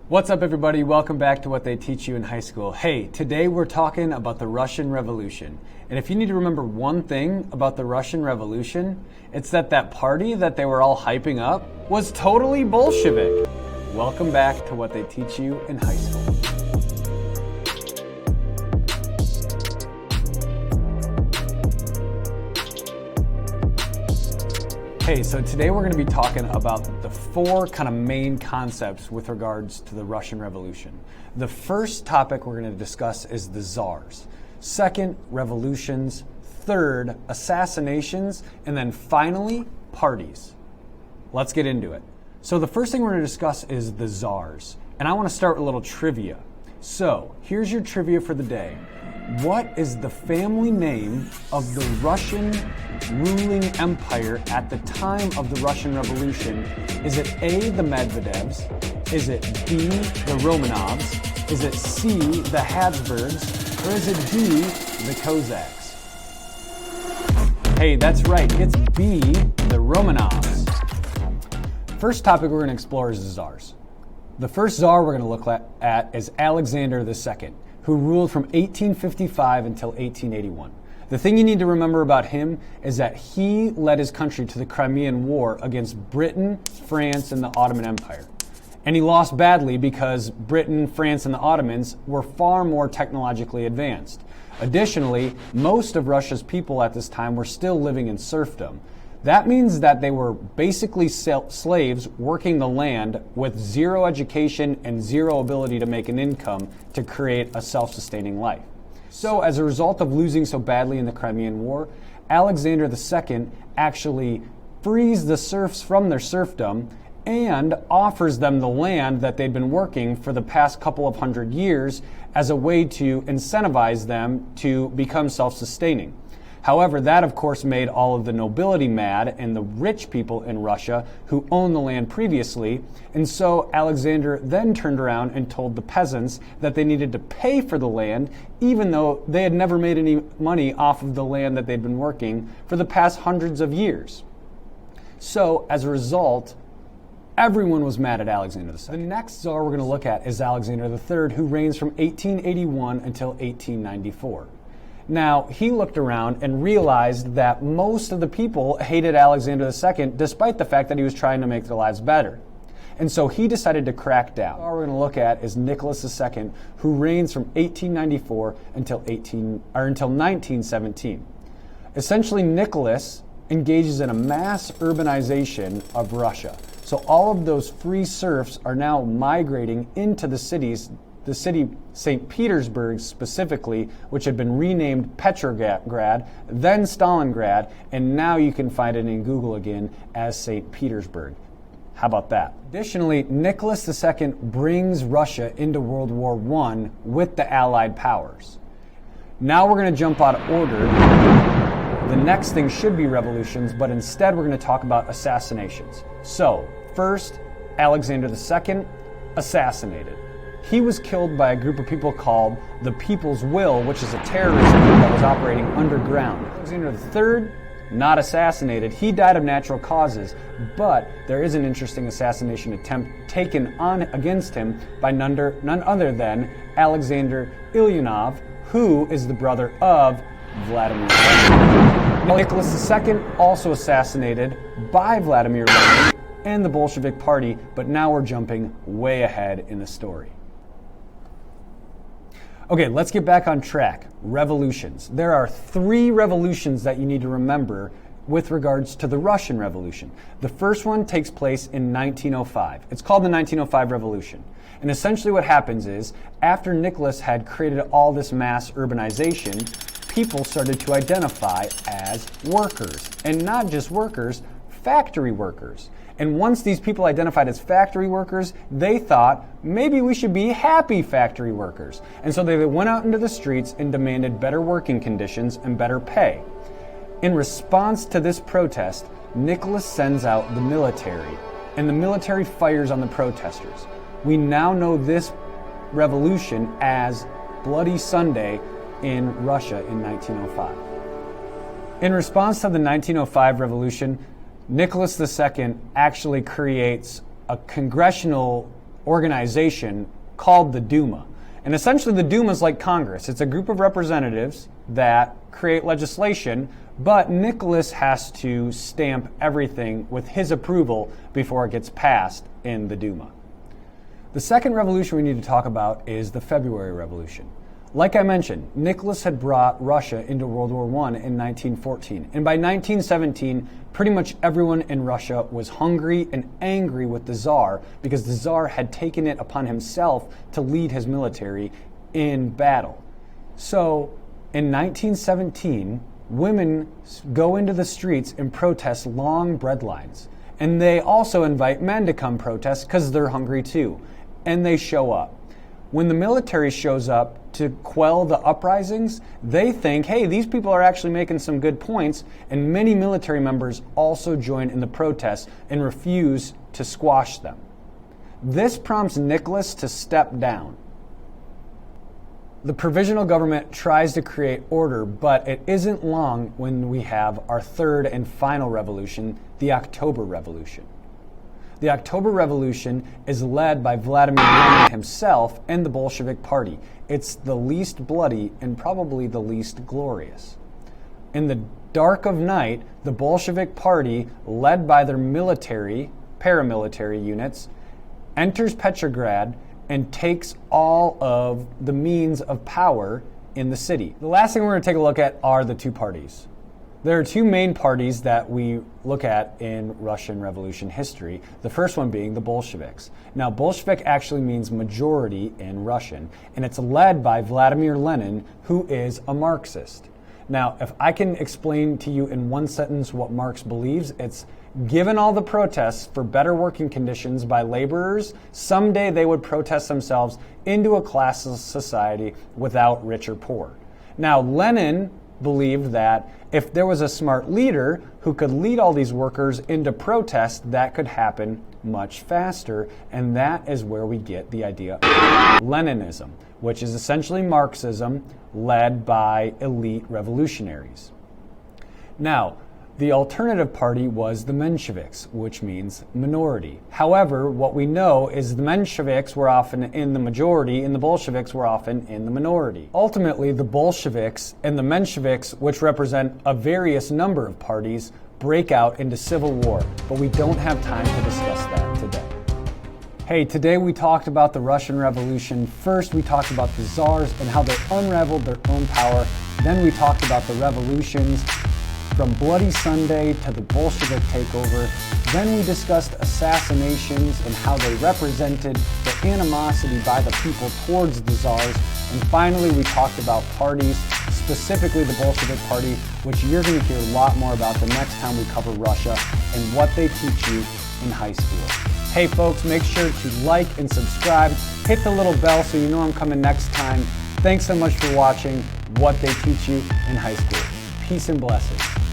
What's up, everybody? Welcome back to What They Teach You in High School. Hey, today we're talking about the Russian Revolution. And if you need to remember one thing about the Russian Revolution, it's that party that they were all hyping up was totally Bolshevik. Welcome back to What They Teach You in High School. Hey, so today we're going to be talking about the four kind of main concepts with regards to the Russian Revolution. The first topic we're going to discuss is the Czars. Second, revolutions. Third, assassinations. And then finally, parties. Let's get into it. So the first thing we're going to discuss is the Czars. And I want to start with a little trivia. So here's your trivia for the day. What is the family name of the Russian ruling empire at the time of the Russian Revolution? Is it A, the Medvedevs? Is it B, the Romanovs? Is it C, the Habsburgs? Or is it D, the Cossacks? Hey, that's right. It's B, the Romanovs. First topic we're going to explore is the Czars. The first Czar we're going to look at is Alexander II, who ruled from 1855 until 1881. The thing you need to remember about him is that he led his country to the Crimean War against Britain, France, and the Ottoman Empire. And he lost badly because Britain, France, and the Ottomans were far more technologically advanced. Additionally, most of Russia's people at this time were still living in serfdom. That means that they were basically slaves working the land with zero education and zero ability to make an income to create a self-sustaining life. So as a result of losing so badly in the Crimean War, Alexander II actually frees the serfs from their serfdom and offers them the land that they'd been working for the past couple of hundred years as a way to incentivize them to become self-sustaining. However, that of course made all of the nobility mad and the rich people in Russia who owned the land previously, and so Alexander then turned around and told the peasants that they needed to pay for the land even though they had never made any money off of the land that they'd been working for the past hundreds of years. So as a result, everyone was mad at Alexander II. The next Tsar we're going to look at is Alexander III, who reigns from 1881 until 1894. Now, he looked around and realized that most of the people hated Alexander II despite the fact that he was trying to make their lives better. And so he decided to crack down. What we're going to look at is Nicholas II, who reigns from 1894 until 1917. Essentially, Nicholas engages in a mass urbanization of Russia. So all of those free serfs are now migrating into the cities. The city St. Petersburg specifically, which had been renamed Petrograd, then Stalingrad, and now you can find it in Google again as St. Petersburg. How about that? Additionally, Nicholas II brings Russia into World War I with the Allied powers. Now we're going to jump out of order. The next thing should be revolutions, but instead we're going to talk about assassinations. So, first, Alexander II, assassinated. He was killed by a group of people called the People's Will, which is a terrorist group that was operating underground. Alexander III, not assassinated. He died of natural causes, but there is an interesting assassination attempt taken on against him by none other than Alexander Ulyanov, who is the brother of Vladimir Lenin. Nicholas II also assassinated by Vladimir Lenin and the Bolshevik Party, but now we're jumping way ahead in the story. Okay, let's get back on track. Revolutions. There are three revolutions that you need to remember with regards to the Russian Revolution. The first one takes place in 1905. It's called the 1905 Revolution. And essentially what happens is, after Nicholas had created all this mass urbanization, people started to identify as workers. And not just workers, factory workers. And once these people identified as factory workers, they thought, maybe we should be happy factory workers. And so they went out into the streets and demanded better working conditions and better pay. In response to this protest, Nicholas sends out the military, and the military fires on the protesters. We now know this revolution as Bloody Sunday in Russia in 1905. In response to the 1905 revolution, Nicholas II actually creates a congressional organization called the Duma. And essentially the Duma is like Congress. It's a group of representatives that create legislation, but Nicholas has to stamp everything with his approval before it gets passed in the Duma. The second revolution we need to talk about is the February Revolution. Like I mentioned, Nicholas had brought Russia into World War I in 1914. And by 1917, pretty much everyone in Russia was hungry and angry with the Tsar because the Tsar had taken it upon himself to lead his military in battle. So in 1917, women go into the streets and protest long bread lines. And they also invite men to come protest because they're hungry too. And they show up. When the military shows up to quell the uprisings, they think, hey, these people are actually making some good points, and many military members also join in the protests and refuse to squash them. This prompts Nicholas to step down. The provisional government tries to create order, but it isn't long when we have our third and final revolution, the October Revolution. The October Revolution is led by Vladimir Lenin himself and the Bolshevik Party. It's the least bloody and probably the least glorious. In the dark of night, the Bolshevik Party, led by their paramilitary units, enters Petrograd and takes all of the means of power in the city. The last thing we're going to take a look at are the two parties. There are two main parties that we look at in Russian Revolution history, the first one being the Bolsheviks. Now, Bolshevik actually means majority in Russian, and it's led by Vladimir Lenin, who is a Marxist. Now, if I can explain to you in one sentence what Marx believes, it's given all the protests for better working conditions by laborers, someday they would protest themselves into a classless society without rich or poor. Now, Lenin believed that if there was a smart leader who could lead all these workers into protest, that could happen much faster, and that is where we get the idea of Leninism, which is essentially Marxism led by elite revolutionaries. Now, the alternative party was the Mensheviks, which means minority. However, what we know is the Mensheviks were often in the majority and the Bolsheviks were often in the minority. Ultimately, the Bolsheviks and the Mensheviks, which represent a various number of parties, break out into civil war, but we don't have time to discuss that today. Hey, today we talked about the Russian Revolution. First, we talked about the Czars and how they unraveled their own power. Then we talked about the revolutions from Bloody Sunday to the Bolshevik takeover. Then we discussed assassinations and how they represented the animosity by the people towards the Czars. And finally, we talked about parties, specifically the Bolshevik Party, which you're going to hear a lot more about the next time we cover Russia and what they teach you in high school. Hey folks, make sure to like and subscribe. Hit the little bell so you know I'm coming next time. Thanks so much for watching What They Teach You in High School. Peace and blessings.